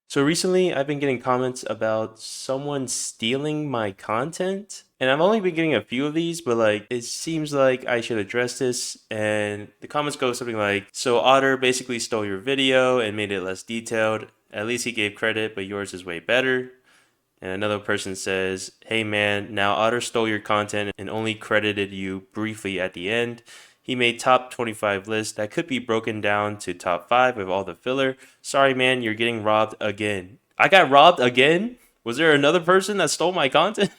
So recently, I've been getting comments about someone stealing my content. And I've only been getting a few of these, but like it seems like I should address this. And the comments go something like, so Otter basically stole your video and made it less detailed. At least he gave credit, but yours is way better. And another person says, hey man, now Otter stole your content and only credited you briefly at the end. He made top 25 list that could be broken down to top 5 with all the filler. Sorry man, you're getting robbed again. I got robbed again? Was there another person that stole my content?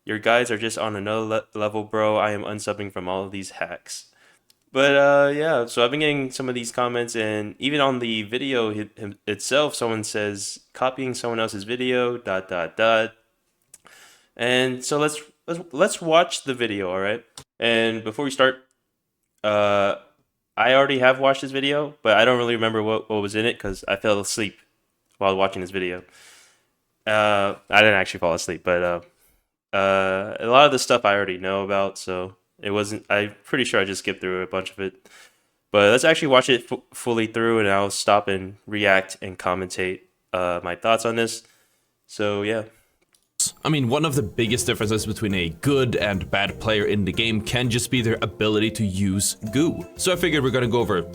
Your guys are just on another level, bro. I am unsubbing from all of these hacks. But yeah, so I've been getting some of these comments, and even on the video itself, someone says copying someone else's video, dot dot dot. And so let's watch the video, all right? And before we start, uh, I already have watched this video, but I don't really remember what was in it because I fell asleep while watching this video. I didn't actually fall asleep, but a lot of the stuff I already know about, so it wasn't. I'm pretty sure I just skipped through a bunch of it. But let's actually watch it fully through, and I'll stop and react and commentate my thoughts on this. So yeah. I mean, one of the biggest differences between a good and bad player in the game can just be their ability to use goo. So I figured we're gonna go over.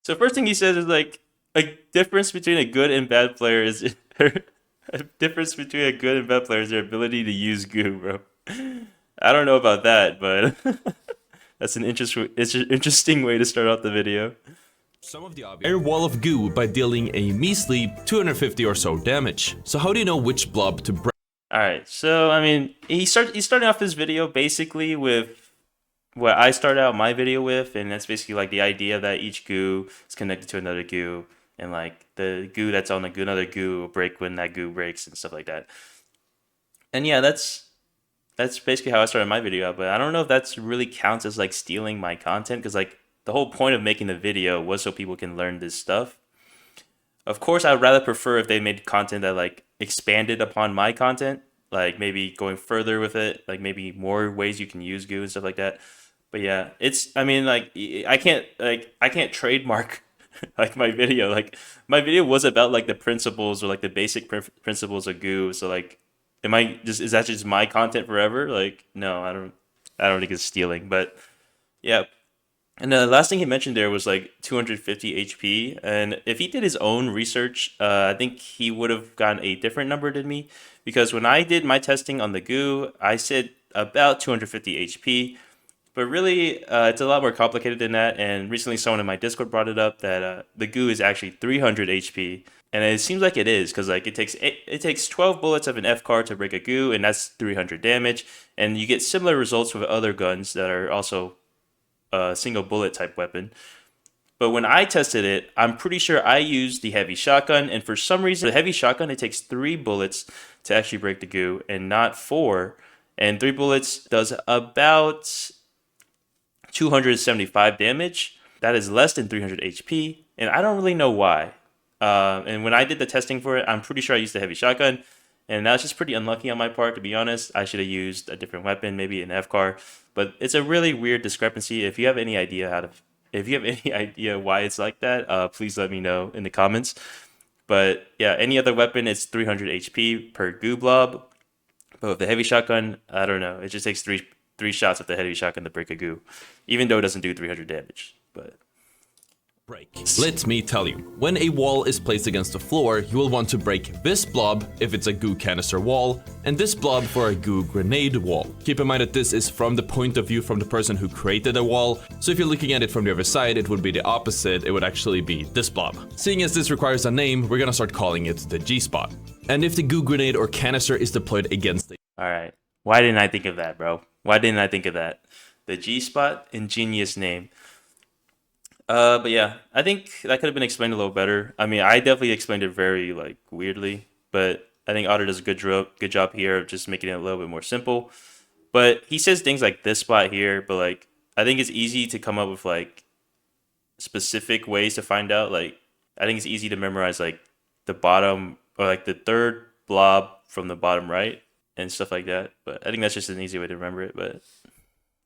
So first thing he says is like a difference between a good and bad player is a difference between a good and bad player is their ability to use goo, bro. I don't know about that, but that's an interesting way to start out the video. Some of the obvious air wall of goo by dealing a measly 250 or so damage. So how do you know which blob to break? All right, so I mean, he's starting off this video basically with what I started out my video with, and that's basically like the idea that each goo is connected to another goo, and like the goo that's on the goo, another goo will break when that goo breaks and stuff like that. And yeah, that's basically how I started my video out. But I don't know if that's really counts as like stealing my content because like the whole point of making the video was so people can learn this stuff. Of course, I would rather prefer if they made content that like expanded upon my content, like maybe going further with it, like maybe more ways you can use goo and stuff like that. But yeah, it's I mean like I can't trademark like my video. Like my video was about like the principles or like the basic principles of goo. So like am I just is that just my content forever? Like no, I don't think it's stealing, but yeah, and the last thing he mentioned there was like 250 HP. And if he did his own research, I think he would have gotten a different number than me. Because when I did my testing on the goo, I said about 250 HP. But really, it's a lot more complicated than that. And recently, someone in my Discord brought it up that the goo is actually 300 HP. And it seems like it is because like it takes 12 bullets of an F card to break a goo, and that's 300 damage. And you get similar results with other guns that are also a single bullet type weapon. But when I tested it, I'm pretty sure I used the heavy shotgun, and for some reason, the heavy shotgun it takes 3 bullets to actually break the goo, and not 4. And 3 bullets does about 275 damage. That is less than 300 HP, and I don't really know why. And when I did the testing for it, I'm pretty sure I used the heavy shotgun, and that's just pretty unlucky on my part, to be honest. I should have used a different weapon, maybe an FCAR. But it's a really weird discrepancy. If you have any idea if you have any idea why it's like that, please let me know in the comments. But yeah, any other weapon, it's 300 HP per goo blob. But with the heavy shotgun, I don't know. It just takes three shots with the heavy shotgun to break a goo, even though it doesn't do 300 damage. But Break. Let me tell you, when a wall is placed against the floor, you will want to break this blob if it's a goo canister wall, and this blob for a goo grenade wall. Keep in mind that this is from the point of view from the person who created the wall, so if you're looking at it from the other side, it would be the opposite, it would actually be this blob. Seeing as this requires a name, we're gonna start calling it the G-spot. And if the goo grenade or canister is deployed against all right, why didn't I think of that, bro? Why didn't I think of that? The G spot, ingenious name. But yeah, I think that could have been explained a little better. I mean, I definitely explained it very like weirdly, but I think Otter does a good job here of just making it a little bit more simple. But he says things like this spot here, but like I think it's easy to come up with like specific ways to find out. Like I think it's easy to memorize like the bottom or like the third blob from the bottom right and stuff like that. But I think that's just an easy way to remember it. But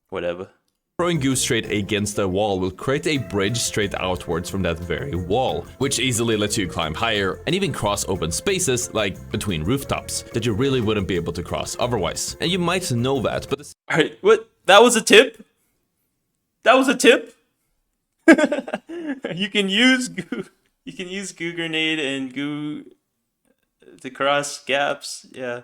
whatever. Throwing goo straight against a wall will create a bridge straight outwards from that very wall, which easily lets you climb higher and even cross open spaces like between rooftops that you really wouldn't be able to cross otherwise. And you might know that, but Alright, what? That was a tip? That was a tip? You can use goo grenade and goo to cross gaps. Yeah.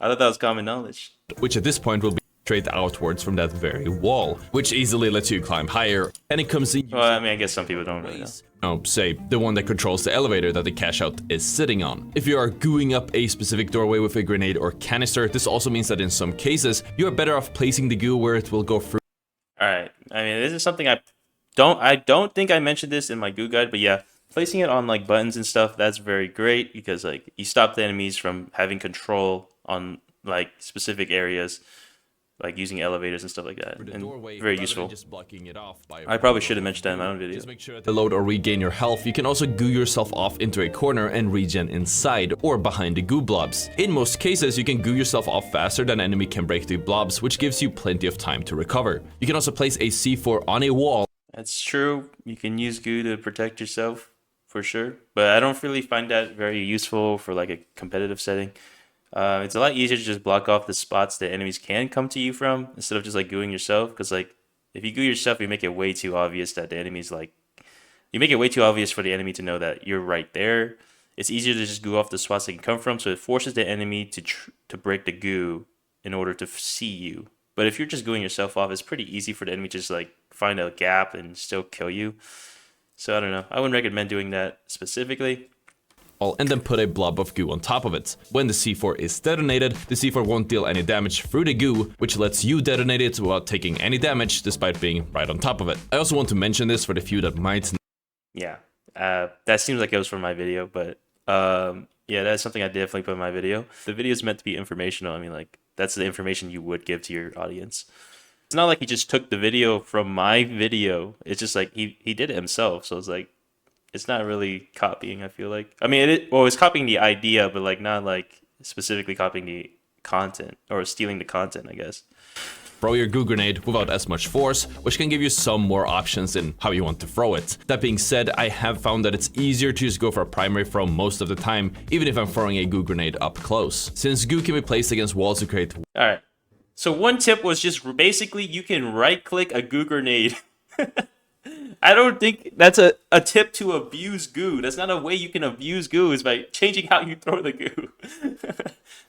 I thought that was common knowledge. which at this point will be straight outwards from that very wall, which easily lets you climb higher, and it comes in Well, I mean, I guess some people don't really know. say, the one that controls the elevator that the cash out is sitting on. If you are gooing up a specific doorway with a grenade or canister, this also means that in some cases, you are better off placing the goo where it will go through. Alright, I mean, this is something I don't think I mentioned this in my goo guide, but yeah, placing it on like buttons and stuff, that's very great because like you stop the enemies from having control on like specific areas, like using elevators and stuff like that, and very useful. I probably should have mentioned that in my own video. Just make sure to load or regain your health. You can also goo yourself off into a corner and regen inside or behind the goo blobs. In most cases, you can goo yourself off faster than an enemy can break the blobs, which gives you plenty of time to recover. You can also place a C4 on a wall. That's true. You can use goo to protect yourself for sure, but I don't really find that very useful for like a competitive setting. It's a lot easier to just block off the spots that enemies can come to you from instead of just like gooing yourself. Because like if you goo yourself, you make it way too obvious that the enemy's like, you make it way too obvious for the enemy to know that you're right there. It's easier to just goo off the spots they can come from, so it forces the enemy to break the goo in order to see you. But if you're just gooing yourself off, it's pretty easy for the enemy to just like find a gap and still kill you. So I don't know. I wouldn't recommend doing that specifically. And then put a blob of goo on top of it. When the C4 is detonated, the C4 won't deal any damage through the goo, which lets you detonate it without taking any damage despite being right on top of it. I also want to mention this for the few that might. Yeah, that seems like it was from my video, but yeah, that's something I definitely put in my video. The video is meant to be informational. I mean, like, that's the information you would give to your audience. It's not like he just took the video from my video. It's just like he did it himself. So it's like, it's not really copying, I feel like. I mean, it's copying the idea, but like not like specifically copying the content or stealing the content, I guess. Throw your goo grenade without as much force, which can give you some more options in how you want to throw it. That being said, I have found that it's easier to just go for a primary throw most of the time, even if I'm throwing a goo grenade up close, since goo can be placed against walls to create. Alright, so one tip was just basically you can right click a goo grenade. I don't think that's a tip to abuse goo. That's not a way you can abuse goo, is by changing how you throw the goo.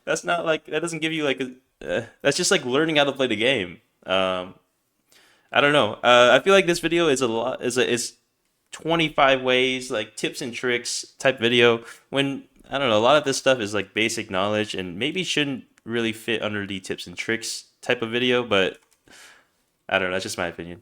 That's not like, that doesn't give you like that's just like learning how to play the game. I don't know. I feel like this video is is 25 ways, like tips and tricks type video, when I don't know, a lot of this stuff is like basic knowledge and maybe shouldn't really fit under the tips and tricks type of video, but I don't know, that's just my opinion.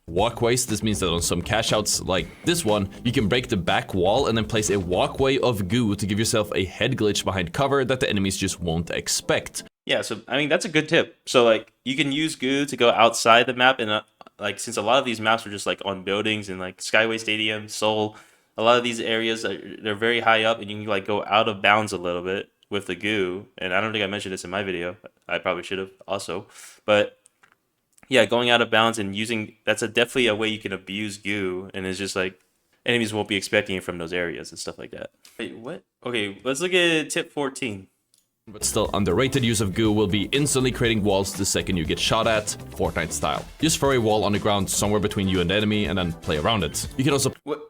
Walkways. This means that on some cash outs like this one, you can break the back wall and then place a walkway of goo to give yourself a head glitch behind cover that the enemies just won't expect. Yeah, so I mean that's a good tip. So like you can use goo to go outside the map, and like since a lot of these maps are just like on buildings and like Skyway Stadium, Seoul, a lot of these areas they're very high up, and you can like go out of bounds a little bit with the goo. And I don't think I mentioned this in my video. I probably should have also, but yeah, going out of bounds and using, that's definitely a way you can abuse goo, and it's just like enemies won't be expecting it from those areas and stuff like that. Wait, what? Okay, let's look at tip 14. But still underrated use of goo will be instantly creating walls the second you get shot at, Fortnite style. Just throw a wall on the ground somewhere between you and the enemy and then play around it. You can also... What?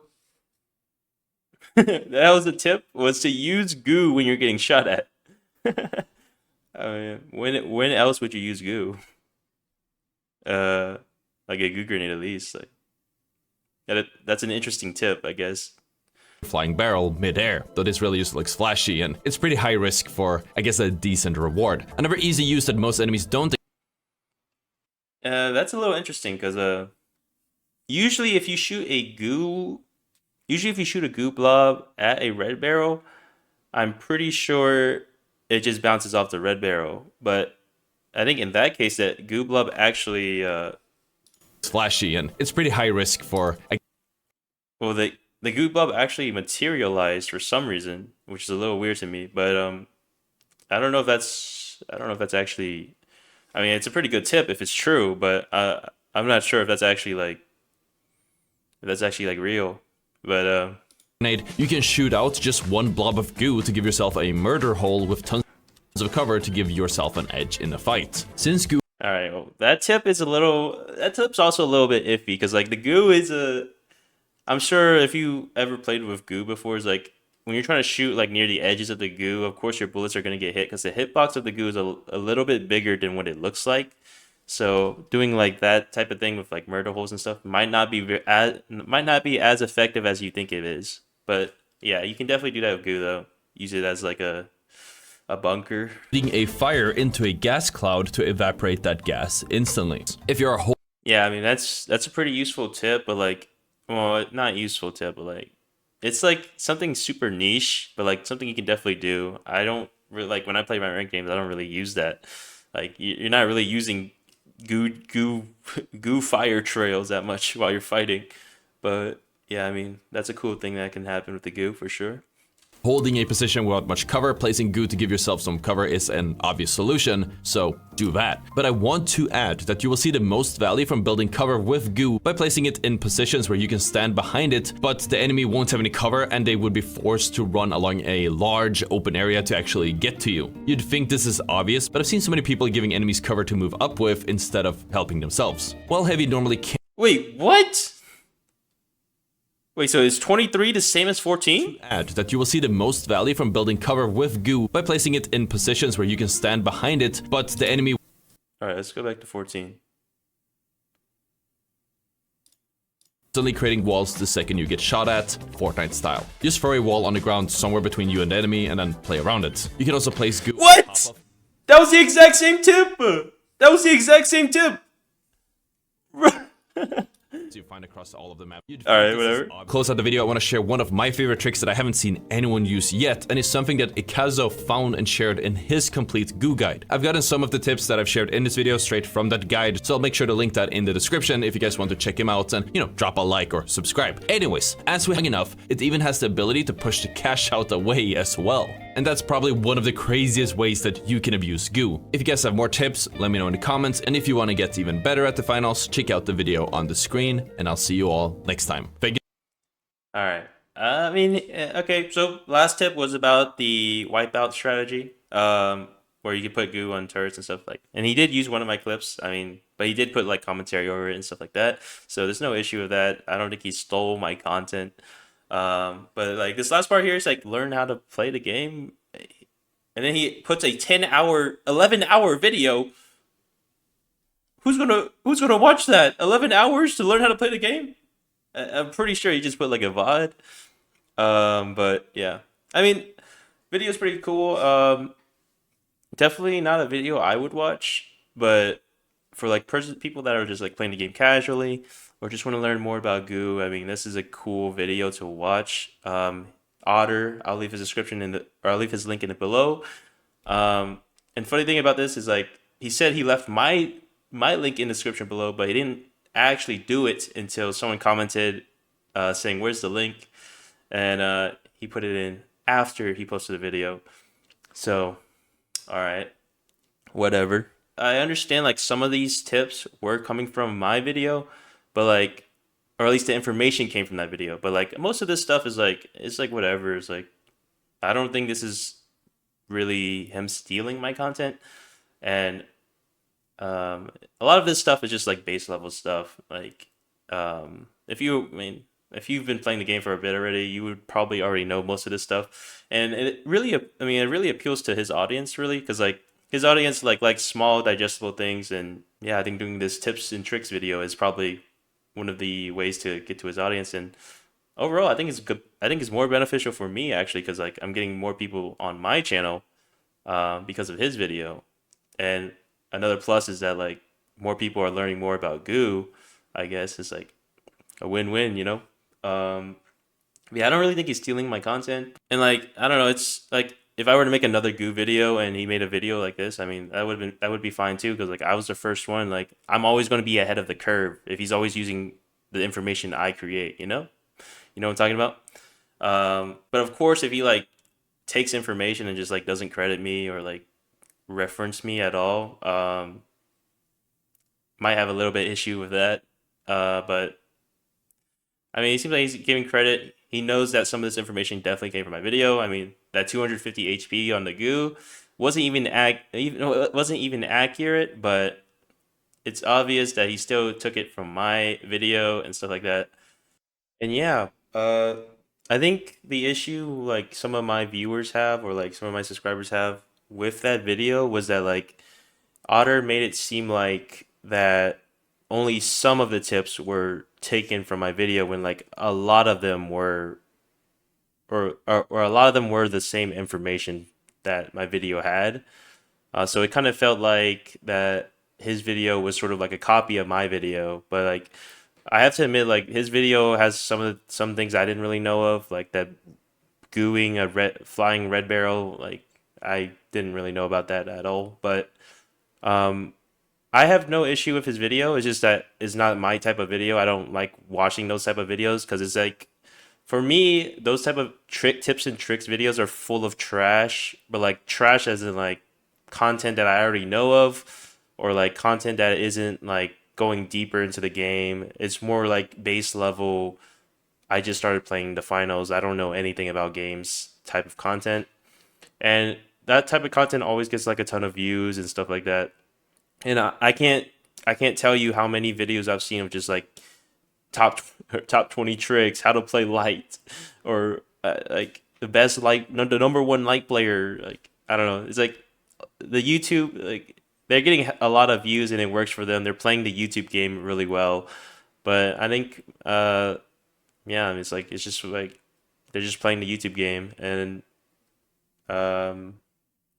That was a tip, was to use goo when you're getting shot at. I mean, when else would you use goo? Like a goo grenade at least. Like, that's an interesting tip, I guess. Flying barrel mid-air, though this really just looks flashy and it's pretty high risk for, I guess, a decent reward. Another easy use that most enemies don't. That's a little interesting because usually if you shoot a goo blob at a red barrel, I'm pretty sure it just bounces off the red barrel. But I think in that case that goo blob actually it's flashy and it's pretty high risk for. Well, the goo blob actually materialized for some reason, which is a little weird to me. But I don't know if that's actually. I mean, it's a pretty good tip if it's true, but I'm not sure if that's actually like real. But grenade, you can shoot out just one blob of goo to give yourself a murder hole with tons of cover to give yourself an edge in a fight. Since goo all right, well, that tip's also a little bit iffy because like the goo is a. I'm sure if you ever played with goo before, is like when you're trying to shoot like near the edges of the goo, of course your bullets are gonna get hit because the hitbox of the goo is a little bit bigger than what it looks like. So doing like that type of thing with like murder holes and stuff might not be as effective as you think it is. But yeah, you can definitely do that with goo though. Use it as like a bunker. putting a fire into a gas cloud to evaporate that gas instantly. If you're a Yeah, I mean that's a pretty useful tip, but like, well, not useful tip, but like, it's like something super niche, but like something you can definitely do. I don't really like when I play my ranked games. I don't really use that. Like you're not really using goo goo fire trails that much while you're fighting, but yeah, I mean that's a cool thing that can happen with the goo for sure. holding a position without much cover, placing goo to give yourself some cover is an obvious solution, so do that. But I want to add that you will see the most value from building cover with goo by placing it in positions where you can stand behind it, but the enemy won't have any cover and they would be forced to run along a large open area to actually get to you. You'd think this is obvious, but I've seen so many people giving enemies cover to move up with instead of helping themselves. While heavy normally can't Wait, what? Wait, so is 23 the same as 14? add that you will see the most value from building cover with goo by placing it in positions where you can stand behind it, but the enemy All right, let's go back to 14. instantly creating walls the second you get shot at, Fortnite style. Just throw a wall on the ground somewhere between you and the enemy and then play around it. You can also place goo. What? That was the exact same tip. That was the exact same tip. You find across all of the map. Alright, whatever. Close out the video, I want to share one of my favorite tricks that I haven't seen anyone use yet, and it's something that Ikazo found and shared in his complete goo guide. I've gotten some of the tips that I've shared in this video straight from that guide, so I'll make sure to link that in the description if you guys want to check him out and, drop a like or subscribe. Anyways, as we hang enough, it even has the ability to push the cash out away as well. And that's probably one of the craziest ways that you can abuse goo. If you guys have more tips, let me know in the comments, and if you want to get even better at the finals, check out the video on the screen, and I'll see you all next time. Thank you. All right. I mean, okay. So last tip was about the wipeout strategy, where you could put goo on turrets and stuff like. And he did use one of my clips. I mean, but he did put like commentary over it and stuff like that. So there's no issue with that. I don't think he stole my content. But like this last part here is like learn how to play the game, and then he puts a 10-hour, 11-hour video. Who's gonna watch that? 11 hours to learn how to play the game? I'm pretty sure he just put like a VOD. But yeah, I mean, video's pretty cool. Definitely not a video I would watch, but for like people that are just like playing the game casually or just want to learn more about goo, I mean, this is a cool video to watch. Otter, I'll leave his description I'll leave his link in it below. And funny thing about this is like he said he left my link in the description below, but he didn't actually do it until someone commented saying where's the link, and he put it in after he posted the video. So all right, whatever. I understand like some of these tips were coming from my video, but like, or at least the information came from that video, but like most of this stuff is like, it's like whatever. It's like, I don't think this is really him stealing my content. And a lot of this stuff is just like base level stuff. Like, if you've been playing the game for a bit already, you would probably already know most of this stuff. And it really appeals to his audience really, because like his audience like small digestible things. And yeah, I think doing this tips and tricks video is probably one of the ways to get to his audience. And overall, I think it's good. I think it's more beneficial for me actually, because like I'm getting more people on my channel because of his video. And another plus is that like more people are learning more about goo. I guess it's like a win-win, you know. Yeah, I don't really think he's stealing my content. And like I don't know, it's like if I were to make another goo video and he made a video like this, I mean that would be fine too, because like I was the first one. Like I'm always going to be ahead of the curve if he's always using the information I create. You know what I'm talking about. But of course, if he like takes information and just like doesn't credit me or like reference me at all, might have a little bit issue with that. But I mean, it seems like he's giving credit. He knows that some of this information definitely came from my video. I mean, that 250 HP on the goo wasn't even accurate, but it's obvious that he still took it from my video and stuff like that. And yeah, I think the issue like some of my viewers have or like some of my subscribers have with that video was that like Otter made it seem like that only some of the tips were taken from my video when like a lot of them were or a lot of them were the same information that my video had. So it kind of felt like that his video was sort of like a copy of my video, but like I have to admit, like his video has some things I didn't really know of, like that gooing a flying red barrel. Like I didn't really know about that at all. But um, I have no issue with his video. It's just that it's not my type of video. I don't like watching those type of videos because it's like for me, those type of trick tips and tricks videos are full of trash, but like trash as in like content that I already know of, or like content that isn't like going deeper into the game. It's more like base level. I just started playing the finals. I don't know anything about games type of content, and that type of content always gets like a ton of views and stuff like that. And I can't tell you how many videos I've seen of just like top top 20 tricks, how to play light, or like the best light, no, the number one light player. Like I don't know. It's like the YouTube like they're getting a lot of views and it works for them. They're playing the YouTube game really well, but I think yeah, it's like it's just like they're just playing the YouTube game and um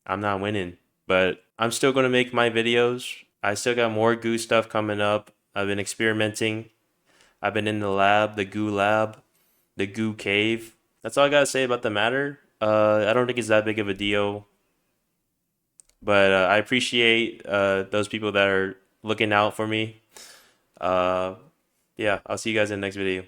I'm not winning. But I'm still gonna make my videos. I still got more goo stuff coming up. I've been experimenting. I've been in the lab, the goo lab, the goo cave. That's all I gotta say about the matter. I don't think it's that big of a deal, but I appreciate those people that are looking out for me. Uh, yeah, I'll see you guys in the next video.